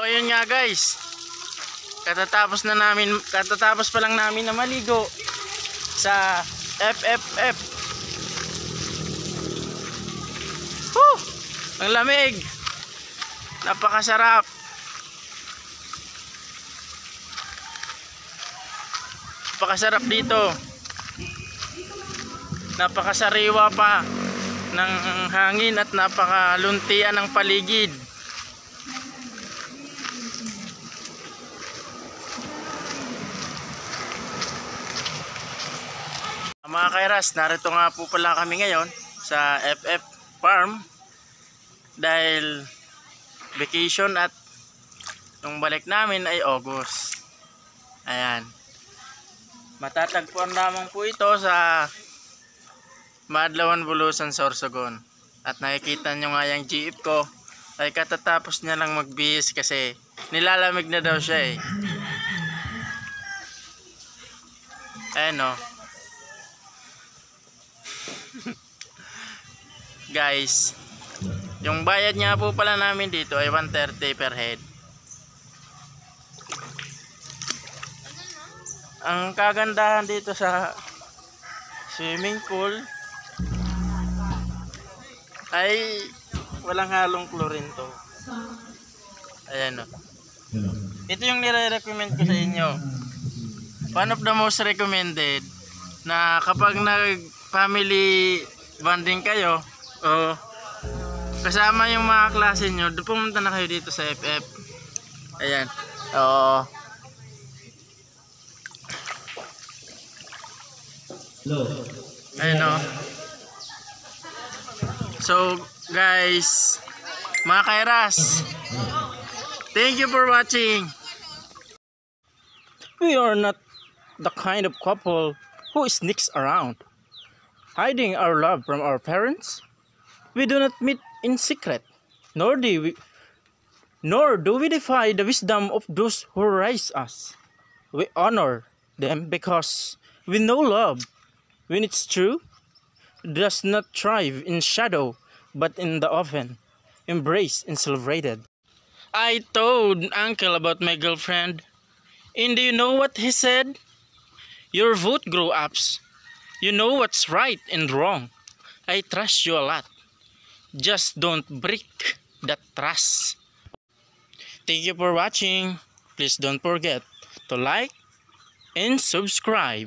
So yun nga guys, katatapos pa lang namin na maligo sa FFF. Woo! Ang lamig, napakasarap. Napakasarap dito, napakasariwa pa ng hangin at napakaluntian ng paligid. Mga kairas, narito nga po pala kami ngayon sa FF Farm dahil vacation at yung balik namin ay August. Ayan, matatagpuan lamang po ito sa Madlawan, Bulusan, Sorsogon. At nakikita nyo nga yung jeep ko ay katatapos niya lang magbihis kasi nilalamig na daw siya eh. Ayan o. Guys, yung bayad nga po pala namin dito ay 130 per head. Ang kagandahan dito sa swimming pool ay walang halong chlorine to. Ayan o. Ito yung nire-recommend ko sa inyo. One of the most recommended na kapag nag-family bonding kayo o kasama yung mga klase nyo, pumunta na kayo dito sa FF. Ayan. Oo. Ayan o. So guys, mga kairas, thank you for watching. We are not the kind of couple who sneaks around, hiding our love from our parents. We do not meet in secret, nor do we defy the wisdom of those who raise us. We honor them because we know love, when it's true, does not thrive in shadow, but in the open, embraced and celebrated. I told Uncle about my girlfriend, and do you know what he said? You're both grown-ups. You know what's right and wrong. I trust you a lot. Just don't break that trust. Thank you for watching. Please don't forget to like and subscribe.